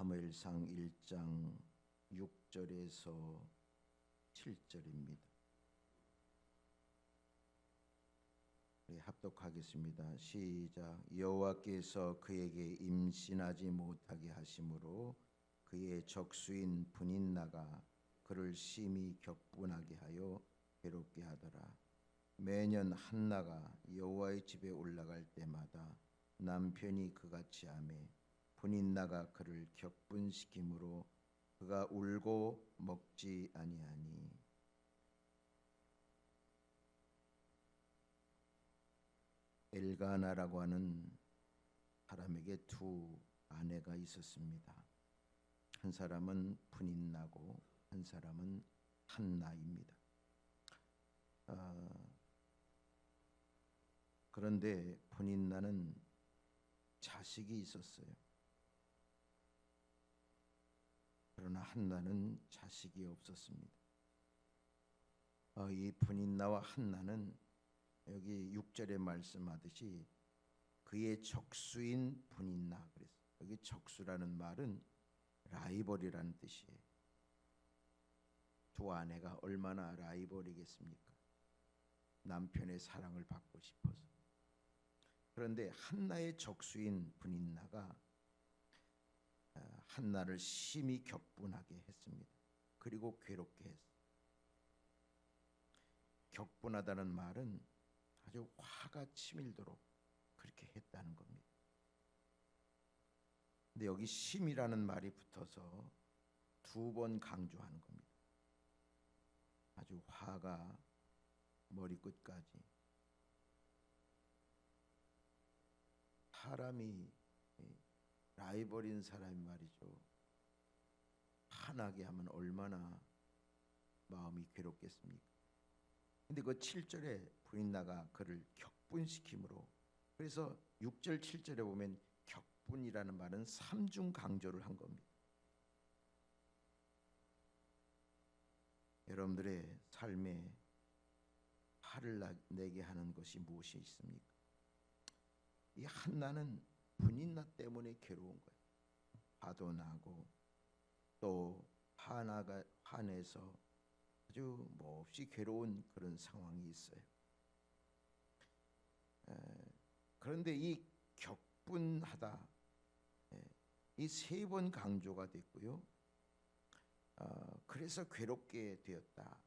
사무엘상 1장 6절에서 7절입니다. 우리 합독하겠습니다. 시작. 여호와께서 그에게 임신하지 못하게 하심으로 그의 적수인 브닛나가 그를 심히 격분하게 하여 괴롭게 하더라. 매년 한나가 여호와의 집에 올라갈 때마다 남편이 그같이 하매 브닛나가 그를 격분시키므로 그가 울고 먹지 아니하니. 엘가나라고 하는 사람에게 두 아내가 있었습니다. 한 사람은 브닛나고 한 사람은 한나입니다. 그런데 브닛나는 자식이 있었어요. 그러나 한나는 자식이 없었습니다. 이 브닛나와 한나는 여기 6절에 말씀하듯이 그의 적수인 브닛나, 그래서 여기 적수라는 말은 라이벌이라는 뜻이에요. 두 아내가 얼마나 라이벌이겠습니까? 남편의 사랑을 받고 싶어서. 그런데 한나의 적수인 브닛나가 한나를 심히 격분하게 했습니다. 그리고 괴롭게 했어요. 격분하다는 말은 아주 화가 치밀도록 그렇게 했다는 겁니다. 근데 여기 심이라는 말이 붙어서 두 번 강조하는 겁니다. 아주 화가 머리끝까지. 사람이 라이벌인 사람이 말이죠, 화나게 하면 얼마나 마음이 괴롭겠습니까? 근데 그 7절에 브닛나가 그를 격분시킴으로, 그래서 6절 7절에 보면 격분이라는 말은 삼중 강조를 한 겁니다. 여러분들의 삶에 화를 내게 하는 것이 무엇이 있습니까? 이 한나는 브닛나 때문에 괴로운 거예요. 화도 나고 또 화내서 아주 몹시 괴로운 그런 상황이 있어요. 그런데 이 격분하다, 이 세 번 강조가 됐고요. 그래서 괴롭게 되었다.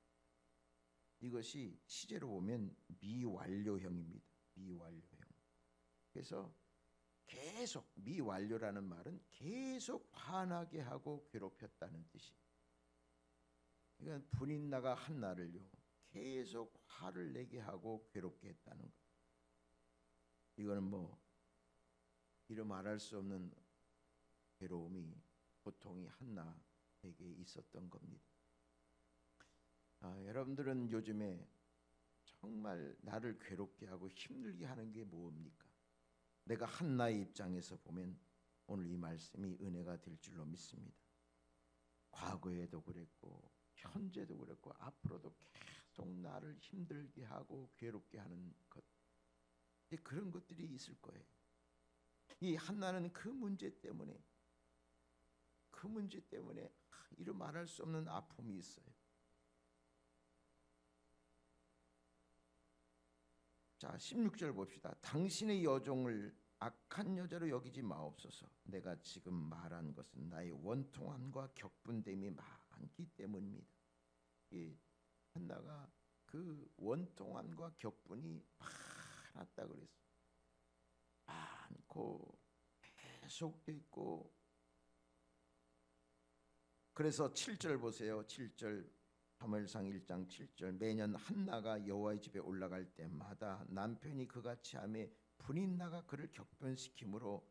이것이 시제로 보면 미완료형입니다. 미완료형. 그래서 계속, 미완료라는 말은 계속 화나게 하고 괴롭혔다는 뜻이에요. 그러니까 브닛나가 한나를요 계속 화를 내게 하고 괴롭게 했다는 것. 이거는 뭐 이루 말할 수 없는 괴로움이 고통이 한나에게 있었던 겁니다. 여러분들은 요즘에 정말 나를 괴롭게 하고 힘들게 하는 게 뭡니까? 내가 한나의 입장에서 보면 오늘 이 말씀이 은혜가 될 줄로 믿습니다. 과거에도 그랬고 현재도 그랬고 앞으로도 계속 나를 힘들게 하고 괴롭게 하는 것, 그런 것들이 있을 거예요. 이 한나는 그 문제 때문에 이루 말할 수 없는 아픔이 있어요. 자, 16절 봅시다. 당신의 여종을 악한 여자로 여기지 마옵소서. 내가 지금 말한 것은 나의 원통함과 격분됨이 많기 때문입니다. 이 한나가 그 원통함과 격분이 많았다 그랬어요. 많고 계속됐고. 그래서 7절 보세요. 7절, 사무엘상 1장 7절. 매년 한나가 여호와의 집에 올라갈 때마다 남편이 그같이 하매 브닛나가 그를 격변시키므로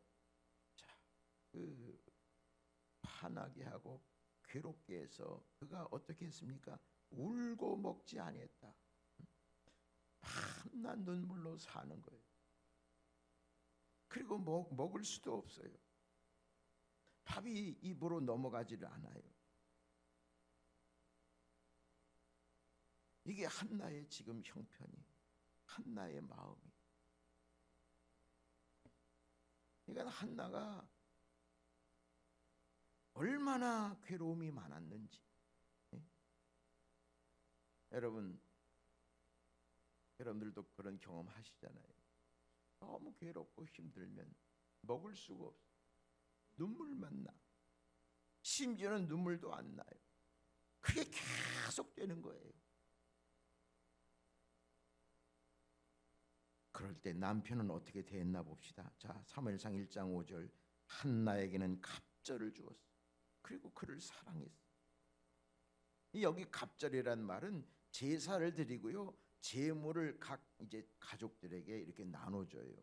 화나게 하고 괴롭게 해서 그가 어떻게 했습니까? 울고 먹지 아니했다. 밤낮 눈물로 사는 거예요. 그리고 먹을 수도 없어요. 밥이 입으로 넘어가지를 않아요. 이게 한나의 지금 형편이, 한나의 마음이. 그러니까 한나가 얼마나 괴로움이 많았는지. 예? 여러분들도 그런 경험 하시잖아요. 너무 괴롭고 힘들면 먹을 수가 없어. 눈물만 나. 심지어는 눈물도 안 나요. 그게 계속 되는 거예요. 그럴 때 남편은 어떻게 대했나 봅시다. 자, 사무엘상 1장 5절. 한나에게는 갑절을 주었어. 그리고 그를 사랑했어. 여기 갑절이란 말은 제사를 드리고요, 제물을 각 이제 가족들에게 이렇게 나눠줘요.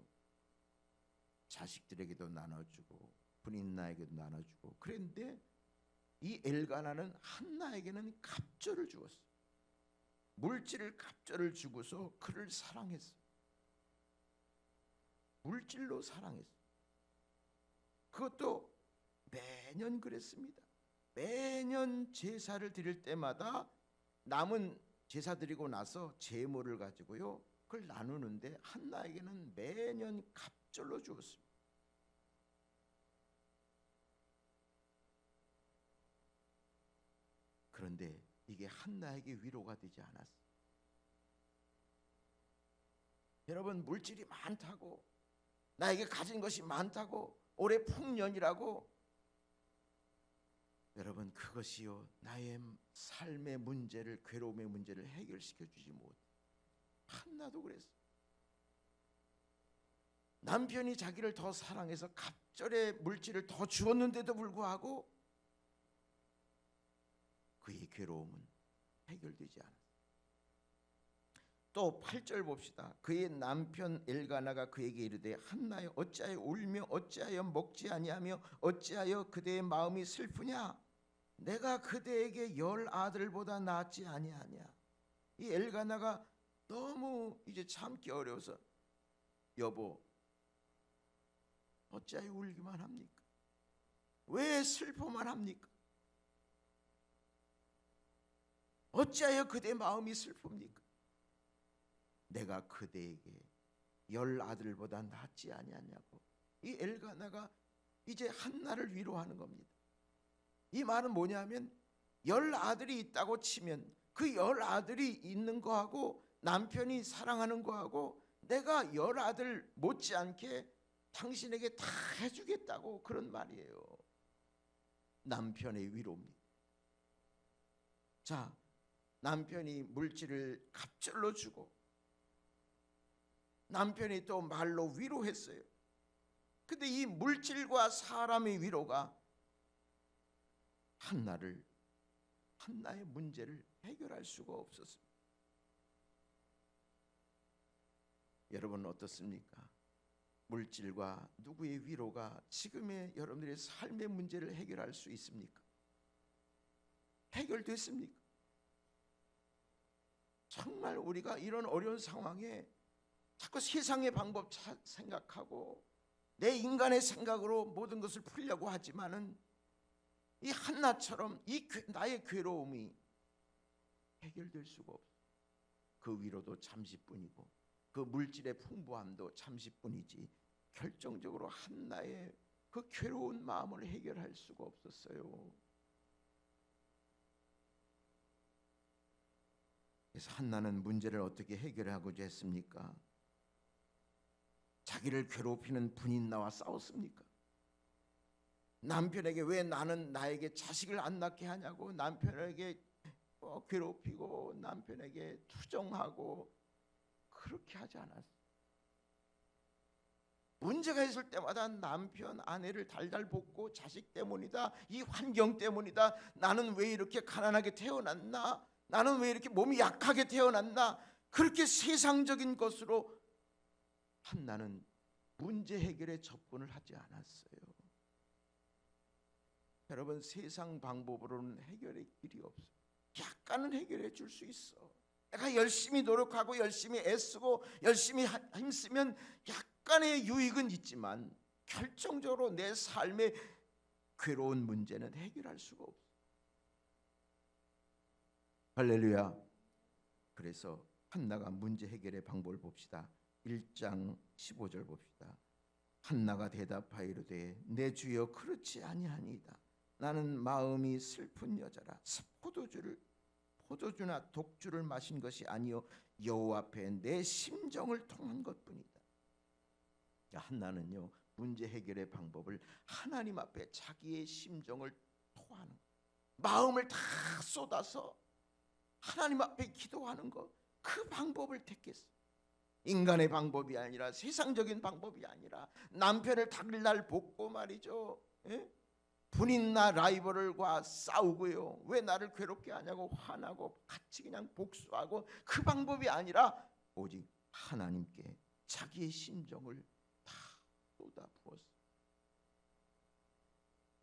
자식들에게도 나눠주고 분인나에게도 나눠주고. 그런데 이 엘가나는 한나에게는 갑절을 주었어. 물질을 갑절을 주고서 그를 사랑했어. 물질로 사랑했어. 그것도 매년 그랬습니다. 매년 제사를 드릴 때마다 남은 제사 드리고 나서 제물을 가지고요, 그걸 나누는데 한나에게는 매년 갑절로 주었습니다. 그런데 이게 한나에게 위로가 되지 않았어요. 여러분, 물질이 많다고, 나에게 가진 것이 많다고, 올해 풍년이라고, 여러분, 그것이요 나의 삶의 문제를, 괴로움의 문제를 해결시켜 주지 못해. 한나도 그랬어. 남편이 자기를 더 사랑해서 갑절의 물질을 더 주었는데도 불구하고 그의 괴로움은 해결되지 않았어. 또 8절 봅시다. 그의 남편 엘가나가 그에게 이르되 한나여 어찌하여 울며 어찌하여 먹지 아니하며 어찌하여 그대의 마음이 슬프냐? 내가 그대에게 10 아들보다 낫지 아니하냐? 이 엘가나가 너무 이제 참기 어려워서, 여보 어찌하여 울기만 합니까? 왜 슬퍼만 합니까? 어찌하여 그대 마음이 슬픕니까? 내가 그대에게 10 아들보다 낫지 아니하냐고. 이 엘가나가 이제 한나를 위로하는 겁니다. 이 말은 뭐냐면 10 아들이 있다고 치면 그 10 아들이 있는 거하고 남편이 사랑하는 거하고 내가 10 아들 못지않게 당신에게 다 해주겠다고, 그런 말이에요. 남편의 위로입니다. 자, 남편이 물질을 갑절로 주고 남편이 또 말로 위로했어요. 근데 이 물질과 사람의 위로가 한나의 문제를 해결할 수가 없었습니다. 여러분은 어떻습니까? 물질과 누구의 위로가 지금의 여러분들의 삶의 문제를 해결할 수 있습니까? 해결됐습니까? 정말 우리가 이런 어려운 상황에 자꾸 세상의 방법 생각하고 내 인간의 생각으로 모든 것을 풀려고 하지만은 이 한나처럼 나의 괴로움이 해결될 수가 없어. 그 위로도 잠시뿐이고 그 물질의 풍부함도 잠시뿐이지 결정적으로 한나의 그 괴로운 마음을 해결할 수가 없었어요. 그래서 한나는 문제를 어떻게 해결하고자 했습니까? 자기를 괴롭히는 분인나와 싸웠습니까? 남편에게 왜 나는 나에게 자식을 안 낳게 하냐고 남편에게 괴롭히고 남편에게 투정하고 그렇게 하지 않았어요. 문제가 있을 때마다 남편, 아내를 달달 볶고 자식 때문이다, 이 환경 때문이다, 나는 왜 이렇게 가난하게 태어났나, 나는 왜 이렇게 몸이 약하게 태어났나, 그렇게 세상적인 것으로 한나는 문제 해결에 접근을 하지 않았어요. 여러분, 세상 방법으로는 해결의 길이 없어요. 약간은 해결해 줄 수 있어. 내가 열심히 노력하고 열심히 애쓰고 열심히 힘쓰면 약간의 유익은 있지만 결정적으로 내 삶의 괴로운 문제는 해결할 수가 없어. 할렐루야. 그래서 한나가 문제 해결의 방법을 봅시다. 1장 15절 봅시다. 한나가 대답하여 이르되 내 주여 그렇지 아니하니이다. 나는 마음이 슬픈 여자라. 포도주나 독주를 마신 것이 아니요 여호와 앞에 내 심정을 통한 것뿐이다. 한나는요, 문제 해결의 방법을 하나님 앞에 자기의 심정을 토하는, 마음을 다 쏟아서 하나님 앞에 기도하는 것, 그 방법을 택했어요. 인간의 방법이 아니라, 세상적인 방법이 아니라, 남편을 당일날 볶고 말이죠, 분인나 라이벌과 싸우고요, 왜 나를 괴롭게 하냐고 화나고 같이 그냥 복수하고, 그 방법이 아니라 오직 하나님께 자기의 심정을 다 쏟아부었어요.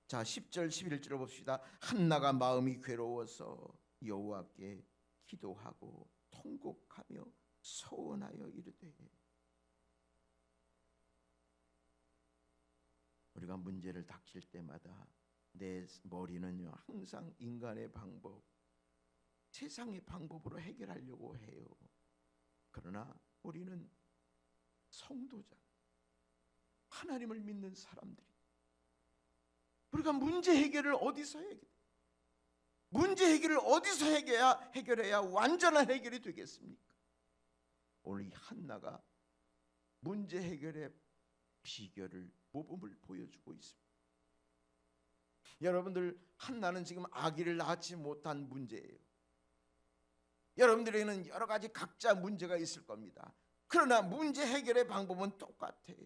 자, 10절 11절을 봅시다. 한나가 마음이 괴로워서 여호와께 기도하고 통곡하며 서원하여 이르되. 우리가 문제를 닥칠 때마다 내 머리는요, 항상 인간의 방법, 세상의 방법으로 해결하려고 해요. 그러나 우리는 성도자, 하나님을 믿는 사람들이, 우리가 문제 해결을 어디서 해결해? 문제 해결을 어디서 해결해야 완전한 해결이 되겠습니까? 오늘 이 한나가 문제 해결의 비결을, 모범을 보여주고 있습니다. 여러분들, 한나는 지금 아기를 낳지 못한 문제예요. 여러분들에게는 여러 가지 각자 문제가 있을 겁니다. 그러나 문제 해결의 방법은 똑같아요.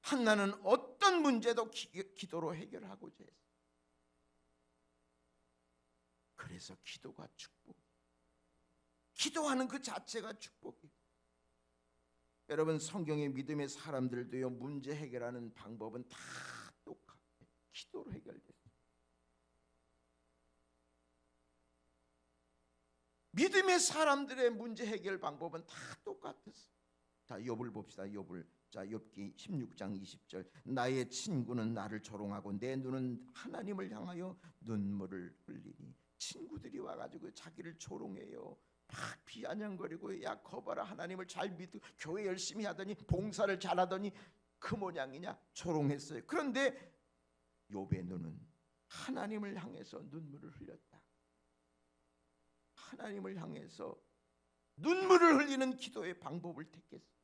한나는 어떤 문제도 기도로 해결하고자 했어요. 그래서 기도가 축복, 기도하는 그 자체가 축복이에요. 여러분, 성경의 믿음의 사람들도요, 문제 해결하는 방법은 다 똑같아요. 기도로 해결돼요. 믿음의 사람들의 문제 해결 방법은 다 똑같았어요. 자, 욥을 봅시다. 욥을. 자, 욥기 16장 20절. 나의 친구는 나를 조롱하고 내 눈은 하나님을 향하여 눈물을 흘리니. 친구들이 와가지고 자기를 조롱해요. 막 비아냥거리고, 야 거봐라, 하나님을 잘 믿고 교회 열심히 하더니, 봉사를 잘하더니 그 모양이냐, 조롱했어요. 그런데 욥의 눈은 하나님을 향해서 눈물을 흘렸다. 하나님을 향해서 눈물을 흘리는 기도의 방법을 택했어요.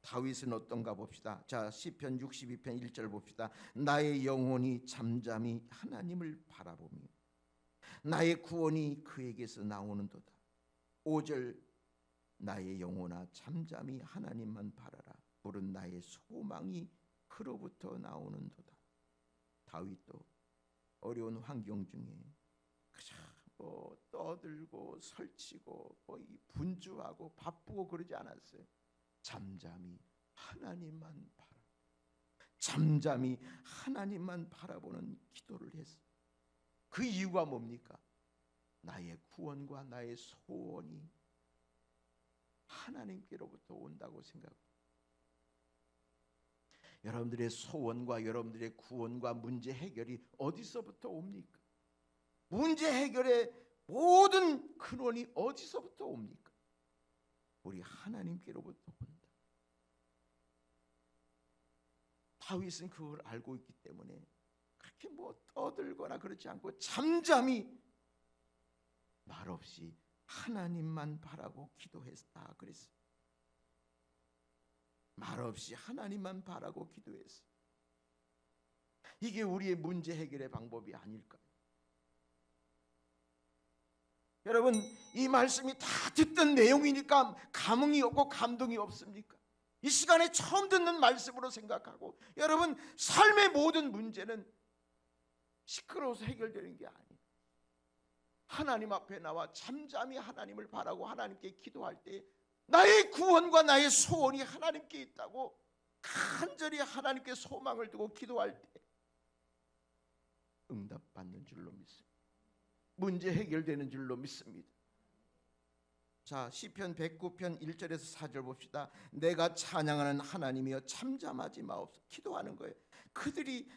다윗은 어떤가 봅시다. 자, 시편 62편 1절 봅시다. 나의 영혼이 잠잠히 하나님을 바라보며 나의 구원이 그에게서 나오는도다. 5절. 나의 영혼아 잠잠히 하나님만 바라라. 물은 나의 소망이 그로부터 나오는도다. 다윗도 어려운 환경 중에 그저 떠들고 설치고 분주하고 바쁘고 그러지 않았어요. 잠잠히 하나님만 잠잠히 하나님만 바라보는 기도를 했어요. 그 이유가 뭡니까? 나의 구원과 나의 소원이 하나님께로부터 온다고 생각합니다. 여러분들의 소원과 여러분들의 구원과 문제 해결이 어디서부터 옵니까? 문제 해결의 모든 근원이 어디서부터 옵니까? 우리 하나님께로부터 온다. 다윗은 그걸 알고 있기 때문에 그렇게 떠들거나 그렇지 않고 잠잠히 말없이 하나님만 바라고 기도했다 그랬어요. 말없이 하나님만 바라고 기도했어요. 이게 우리의 문제 해결의 방법이 아닐까요? 여러분, 이 말씀이 다 듣던 내용이니까 감흥이 없고 감동이 없습니까? 이 시간에 처음 듣는 말씀으로 생각하고, 여러분, 삶의 모든 문제는 시끄러워서 해결되는 게 아니에요. 하나님 앞에 나와 잠잠히 하나님을 바라고 하나님께 기도할 때 나의 구원과 나의 소원이 하나님께 있다고 간절히 하나님께 소망을 두고 기도할 때 응답받는 줄로 믿습니다. 문제 해결되는 줄로 믿습니다. 자, 시편 109편 1절에서 4절 봅시다. 내가 찬양하는 하나님이여 잠잠하지 마옵소서. 기도하는 거예요. 그들이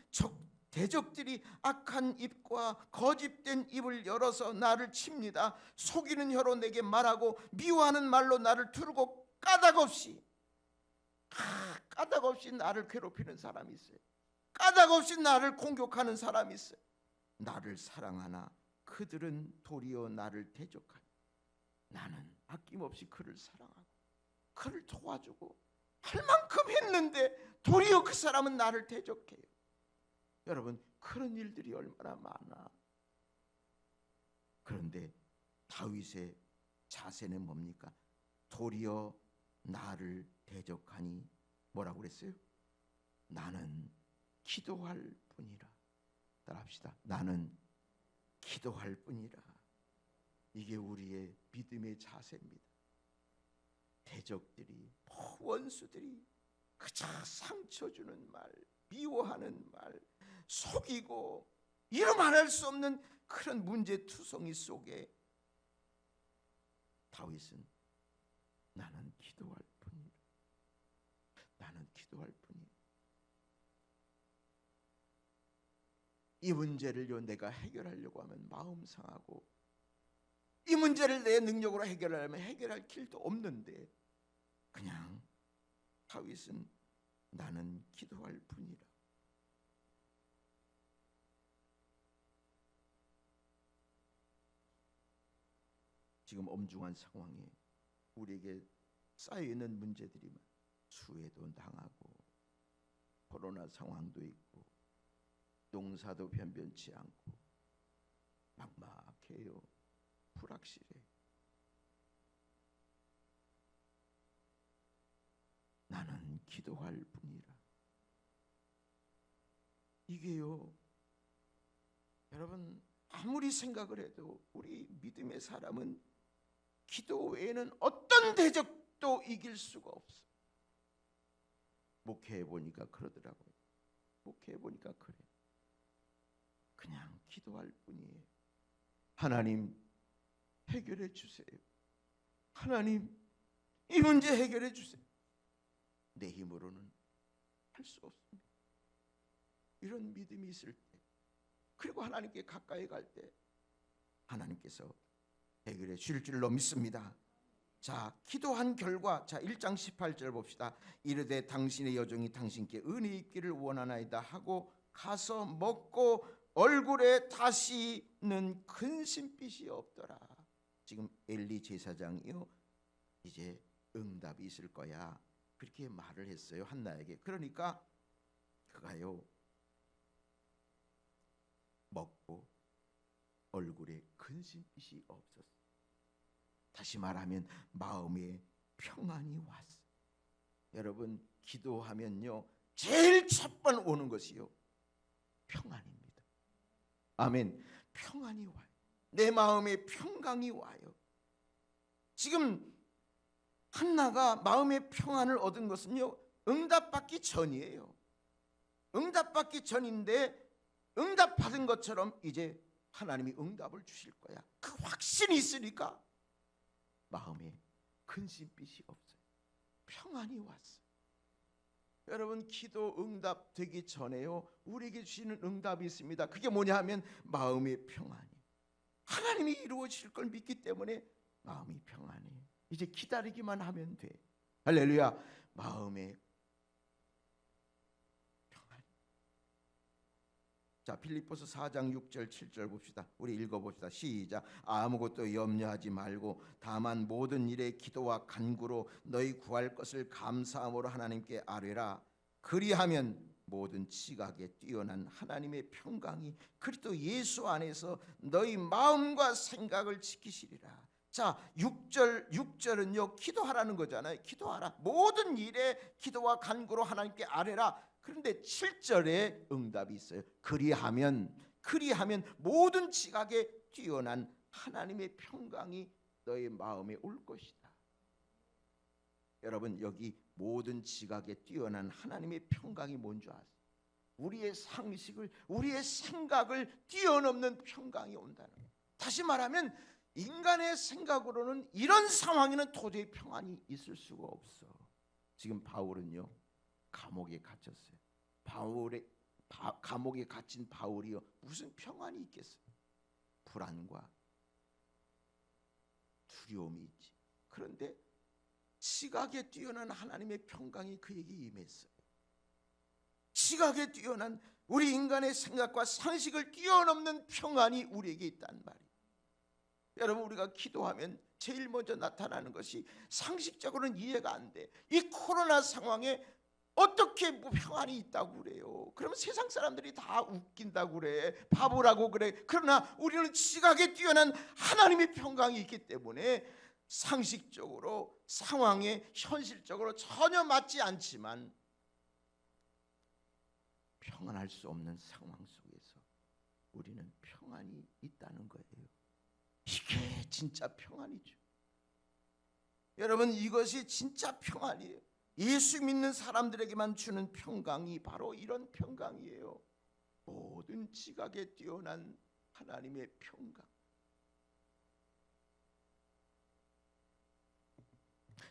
대적들이 악한 입과 거짓된 입을 열어서 나를 칩니다. 속이는 혀로 내게 말하고 미워하는 말로 나를 두르고 까닭없이 나를 괴롭히는 사람이 있어요. 까닭없이 나를 공격하는 사람이 있어요. 나를 사랑하나 그들은 도리어 나를 대적하니 나는 아낌없이 그를 사랑하고 그를 도와주고 할 만큼 했는데 도리어 그 사람은 나를 대적해요. 여러분, 그런 일들이 얼마나 많아. 그런데 다윗의 자세는 뭡니까? 도리어 나를 대적하니 뭐라고 그랬어요? 나는 기도할 뿐이라. 따라합시다. 나는 기도할 뿐이라. 이게 우리의 믿음의 자세입니다. 대적들이, 원수들이 그저 상처 주는 말, 미워하는 말, 속이고 이루 말할 수 없는 그런 문제투성이 속에 다윗은 나는 기도할 뿐이라. 나는 기도할 뿐이라. 이 문제를요 내가 해결하려고 하면 마음 상하고, 이 문제를 내 능력으로 해결하려면 해결할 길도 없는데 그냥 다윗은 나는 기도할 뿐이라. 지금 엄중한 상황에 우리에게 쌓여있는 문제들이 수해도 당하고 코로나 상황도 있고 농사도 변변치 않고 막막해요. 불확실해. 나는 기도할 뿐이라. 이게요, 여러분 아무리 생각을 해도 우리 믿음의 사람은 기도 외에는 어떤 대적도 이길 수가 없어. 목회해 보니까 그러더라고요. 목회해 보니까 그래. 그냥 기도할 뿐이에요. 하나님 해결해 주세요. 하나님 이 문제 해결해 주세요. 내 힘으로는 할 수 없습니다. 이런 믿음이 있을 때, 그리고 하나님께 가까이 갈 때 하나님께서 해결해 주실 줄로 믿습니다. 자, 기도한 결과, 자 1장 18절 봅시다. 이르되 당신의 여종이 당신께 은혜 있기를 원하나이다 하고 가서 먹고 얼굴에 다시는 근심빛이 없더라. 지금 엘리 제사장이요, 이제 응답이 있을 거야, 그렇게 말을 했어요, 한나에게. 그러니까 그가요 먹고 얼굴에 근심빛이 없었어. 다시 말하면 마음에 평안이 왔어. 여러분, 기도하면요 제일 첫 번 오는 것이요 평안입니다. 아멘. 평안이 와요. 내 마음에 평강이 와요. 지금 한나가 마음의 평안을 얻은 것은요 응답받기 전이에요. 응답받기 전인데 응답받은 것처럼 이제 하나님이 응답을 주실 거야, 그 확신이 있으니까 마음에 근심빛이 없어요. 평안이 왔어요. 여러분, 기도 응답 되기 전에요 우리에게 주시는 응답이 있습니다. 그게 뭐냐 하면 마음의 평안이, 하나님이 이루어질 걸 믿기 때문에 마음이 평안해요. 이제 기다리기만 하면 돼. 할렐루야. 마음의 평안. 자, 빌립보서 4장 6절 7절 봅시다. 우리 읽어봅시다. 시작. 아무것도 염려하지 말고 다만 모든 일에 기도와 간구로 너희 구할 것을 감사함으로 하나님께 아뢰라. 그리하면 모든 지각에 뛰어난 하나님의 평강이 그리스도 예수 안에서 너희 마음과 생각을 지키시리라. 자, 6절은요 기도하라는 거잖아요. 기도하라. 모든 일에 기도와 간구로 하나님께 아뢰라. 그런데 7절에 응답이 있어요. 그리하면 모든 지각에 뛰어난 하나님의 평강이 너의 마음에 올 것이다. 여러분, 여기 모든 지각에 뛰어난 하나님의 평강이 뭔 줄 아세요? 우리의 상식을, 우리의 생각을 뛰어넘는 평강이 온다는 거예요. 다시 말하면 인간의 생각으로는 이런 상황에는 도저히 평안이 있을 수가 없어. 지금 바울은요 감옥에 갇혔어요. 감옥에 갇힌 바울이요 무슨 평안이 있겠어요? 불안과 두려움이 있지. 그런데 지각에 뛰어난 하나님의 평강이 그에게 임했어요. 지각에 뛰어난 우리 인간의 생각과 상식을 뛰어넘는 평안이 우리에게 있단 말이에요. 여러분, 우리가 기도하면 제일 먼저 나타나는 것이 상식적으로는 이해가 안 돼. 이 코로나 상황에 어떻게 평안이 있다고 그래요? 그러면 세상 사람들이 다 웃긴다고 그래, 바보라고 그래. 그러나 우리는 지각에 뛰어난 하나님의 평강이 있기 때문에 상식적으로 상황에 현실적으로 전혀 맞지 않지만 평안할 수 없는 상황 속에서 우리는 평안이 있다는 거예요. 이게 진짜 평안이죠. 여러분, 이것이 진짜 평안이에요. 예수 믿는 사람들에게만 주는 평강이 바로 이런 평강이에요. 모든 지각에 뛰어난 하나님의 평강.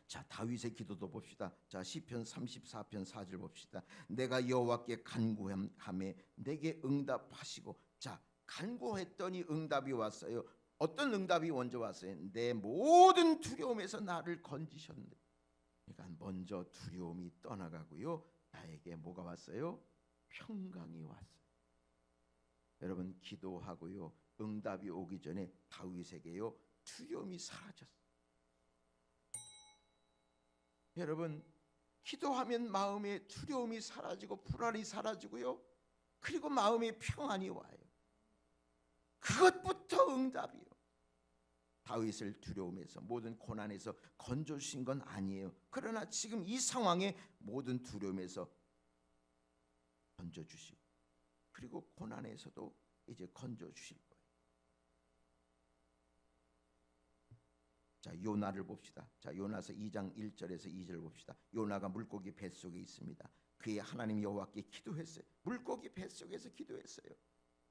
자, 다윗의 기도도 봅시다. 자, 시편 34편 4절 봅시다. 내가 여호와께 간구함에 내게 응답하시고. 자, 간구했더니 응답이 왔어요. 어떤 응답이 먼저 왔어요? 내 모든 두려움에서 나를 건지셨네. 그러니까 먼저 두려움이 떠나가고요, 나에게 뭐가 왔어요? 평강이 왔어요. 여러분, 기도하고요, 응답이 오기 전에 다윗에게요, 두려움이 사라졌어요. 여러분, 기도하면 마음의 두려움이 사라지고 불안이 사라지고요, 그리고 마음의 평안이 와요. 그것부터 응답이에요. 다윗을 두려움에서, 모든 고난에서 건져주신 건 아니에요. 그러나 지금 이 상황에 모든 두려움에서 건져주시고, 그리고 고난에서도 이제 건져주실 거예요. 자, 요나를 봅시다. 자, 요나서 2장 1절에서 2절 봅시다. 요나가 물고기 뱃속에 있습니다. 그의 하나님 여호와께 기도했어요. 물고기 뱃속에서 기도했어요.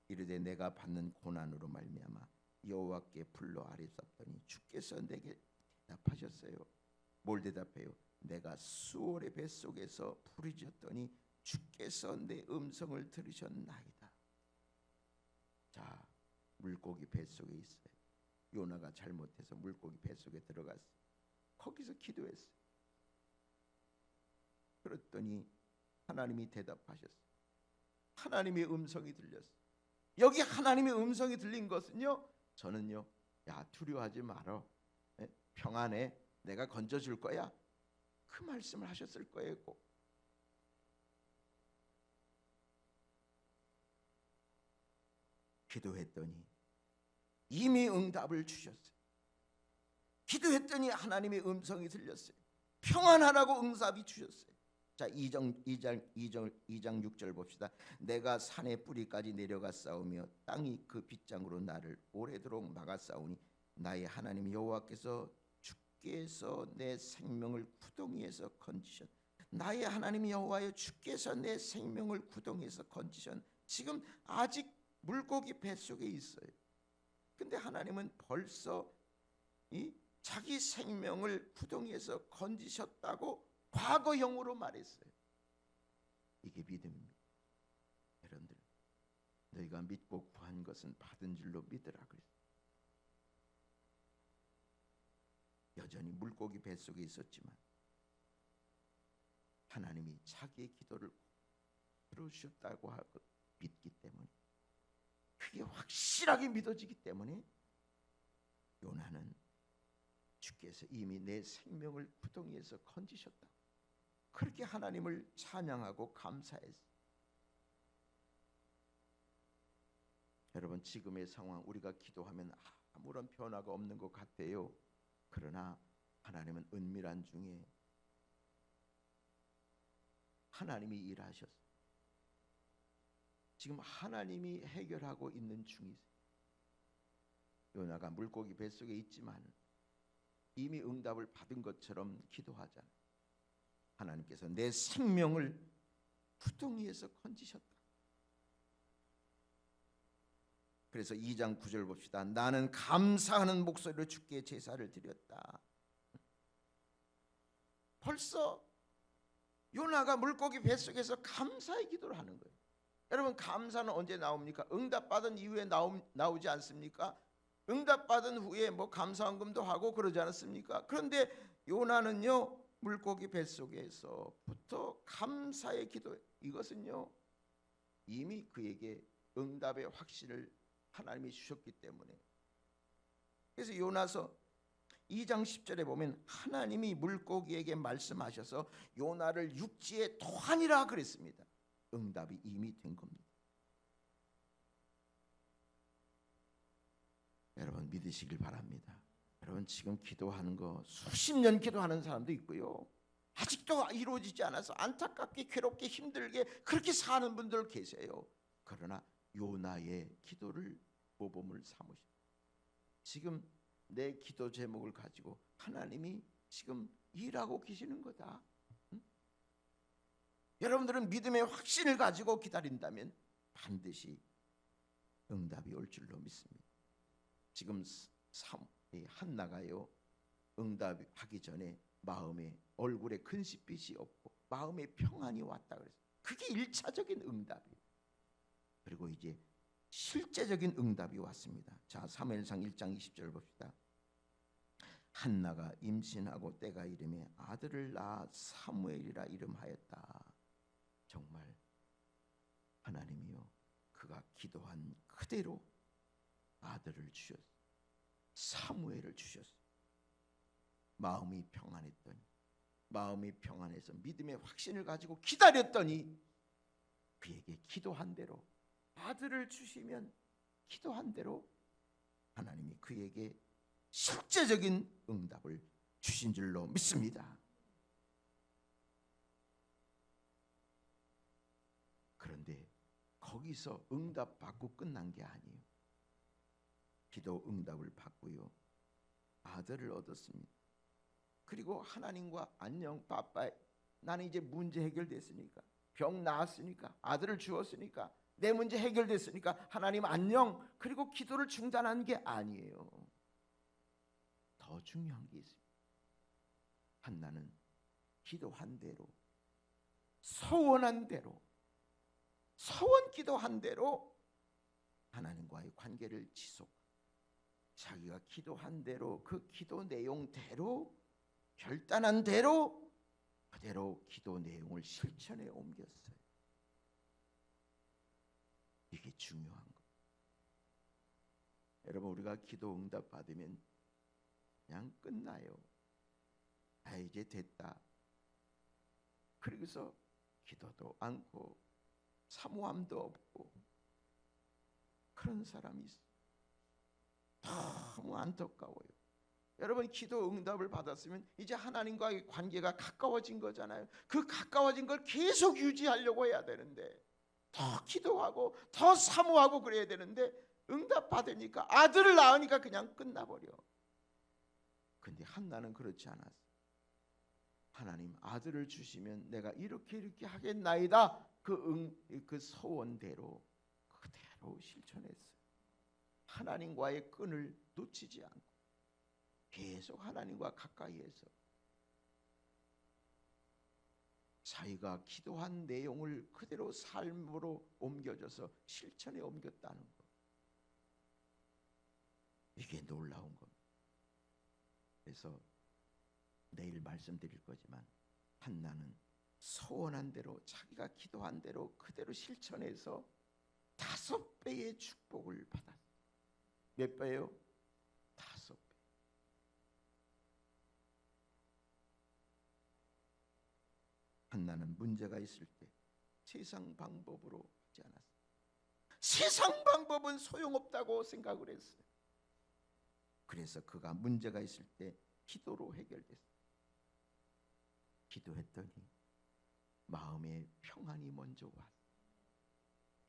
이르되 내가 받는 고난으로 말미암아 여호와께 불러 아뢰었더니 주께서 내게 대답하셨어요. 뭘 대답해요? 내가 수월의 뱃속에서 부르짖었더니 주께서 내 음성을 들으셨나이다. 자, 물고기 뱃속에 있어요. 요나가 잘못해서 물고기 뱃속에 들어갔어요. 거기서 기도했어요. 그랬더니 하나님이 대답하셨어요. 하나님의 음성이 들렸어요. 여기 하나님의 음성이 들린 것은요, 저는요, 야, 두려워하지 말어, 평안해, 내가 건져줄 거야, 그 말씀을 하셨을 거예요. 꼭. 기도했더니 이미 응답을 주셨어요. 기도했더니 하나님의 음성이 들렸어요. 평안하라고 응답이 주셨어요. 자, 2장 6절 봅시다. 내가 산의 뿌리까지 내려가 싸우며 땅이 그 빗장으로 나를 오래도록 막아 싸우니 나의 하나님 여호와께서 주께서 내 생명을 구덩이에서 건지셨. 나의 하나님 여호와여, 주께서 내 생명을 구덩이에서 건지셨. 지금 아직 물고기 뱃속에 있어요. 근데 하나님은 벌써 이 자기 생명을 구덩이에서 건지셨다고 과거형으로 말했어요. 이게 믿음입니다. 여러분들, 너희가 믿고 구한 것은 받은 줄로 믿으라 그랬어요. 여전히 물고기 뱃속에 있었지만 하나님이 자기의 기도를 들어주셨다고 하고 믿기 때문에, 그게 확실하게 믿어지기 때문에 요나는 주께서 이미 내 생명을 구덩이에서 건지셨다, 그렇게 하나님을 찬양하고 감사했어요. 여러분, 지금의 상황 우리가 기도하면 아무런 변화가 없는 것 같아요. 그러나 하나님은 은밀한 중에 하나님이 일하셨어요. 지금 하나님이 해결하고 있는 중이세요. 요나가 물고기 뱃속에 있지만 이미 응답을 받은 것처럼 기도하잖아요. 하나님께서 내 생명을 구덩이에서 건지셨다. 그래서 2장 9절 봅시다. 나는 감사하는 목소리로 주께 제사를 드렸다. 벌써 요나가 물고기 뱃속에서 감사의 기도를 하는 거예요. 여러분, 감사는 언제 나옵니까? 응답받은 이후에 나오지 않습니까? 응답받은 후에 뭐 감사헌금도 하고 그러지 않았습니까? 그런데 요나는요, 물고기 뱃속에서부터 감사의 기도, 이것은요 이미 그에게 응답의 확신을 하나님이 주셨기 때문에. 그래서 요나서 2장 10절에 보면 하나님이 물고기에게 말씀하셔서 요나를 육지에 토하니라 그랬습니다. 응답이 이미 된 겁니다. 여러분 믿으시길 바랍니다. 여러분 지금 기도하는 거 수십 년 기도하는 사람도 있고요, 아직도 이루어지지 않아서 안타깝게 괴롭게 힘들게 그렇게 사는 분들 계세요. 그러나 요나의 기도를 모범을 삼으시고 지금 내 기도 제목을 가지고 하나님이 지금 일하고 계시는 거다. 응? 여러분들은 믿음의 확신을 가지고 기다린다면 반드시 응답이 올 줄로 믿습니다. 지금 한나가요 응답하기 전에 마음에 얼굴에 근심빛이 없고 마음에 평안이 왔다 그랬어요. 그게 1차적인 응답이에요. 그리고 이제 실제적인 응답이 왔습니다. 자, 사무엘상 1장 20절 봅시다. 한나가 임신하고 때가 이름에 아들을 낳아 사무엘이라 이름하였다. 정말 하나님이요 그가 기도한 그대로 아들을 주셨어요. 사무엘을 주셨어요. 마음이 평안했더니, 마음이 평안해서 믿음의 확신을 가지고 기다렸더니 그에게 기도한 대로 아들을 주시면 기도한 대로 하나님이 그에게 실제적인 응답을 주신 줄로 믿습니다. 그런데 거기서 응답 받고 끝난 게 아니에요. 기도 응답을 받고요 아들을 얻었습니다. 그리고 하나님과 안녕 빠빠이, 나는 이제 문제 해결됐으니까, 병 나았으니까, 아들을 주었으니까, 내 문제 해결됐으니까 하나님 안녕, 그리고 기도를 중단한 게 아니에요. 더 중요한 게 있습니다. 한나는 기도한 대로, 서원한 대로, 서원 기도한 대로 하나님과의 관계를 지속, 자기가 기도한 대로 그 기도 내용대로 결단한 대로 그대로 기도 내용을 실천에 옮겼어요. 이게 중요한 거. 여러분 우리가 기도 응답 받으면 그냥 끝나요. 아 이제 됐다. 그러고서 기도도 않고 사모함도 없고 그런 사람이 있어요. 너무 안타까워요. 여러분 기도 응답을 받았으면 이제 하나님과의 관계가 가까워진 거잖아요. 그 가까워진 걸 계속 유지하려고 해야 되는데, 더 기도하고 더 사모하고 그래야 되는데 응답 받으니까, 아들을 낳으니까 그냥 끝나버려. 근데 한나는 그렇지 않았어. 하나님 아들을 주시면 내가 이렇게 하겠나이다. 그 소원대로 그대로 실천했어요. 하나님과의 끈을 놓치지 않고 계속 하나님과 가까이해서 자기가 기도한 내용을 그대로 삶으로 옮겨져서 실천에 옮겼다는 것, 이게 놀라운 겁니다. 그래서 내일 말씀드릴 거지만 한나는 소원한 대로, 자기가 기도한 대로 그대로 실천해서 5배의 축복을 받았어요. 몇 배요? 5배. 한나는 문제가 있을 때 세상 방법으로 하지 않았어요. 세상 방법은 소용없다고 생각을 했어요. 그래서 그가 문제가 있을 때 기도로 해결됐어요. 기도했더니 마음에 평안이 먼저 왔어요.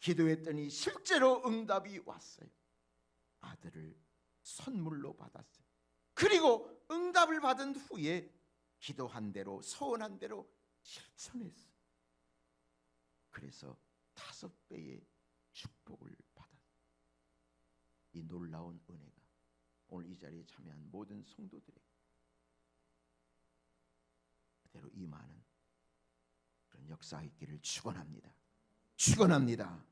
기도했더니 실제로 응답이 왔어요. 아들을 선물로 받았어요. 그리고 응답을 받은 후에 기도한 대로, 소원한 대로 실천했어요. 그래서 5배의 축복을 받았어요. 이 놀라운 은혜가 오늘 이 자리에 참여한 모든 성도들에게 그대로 임하는 그런 역사 있기를 축원합니다. 축원합니다.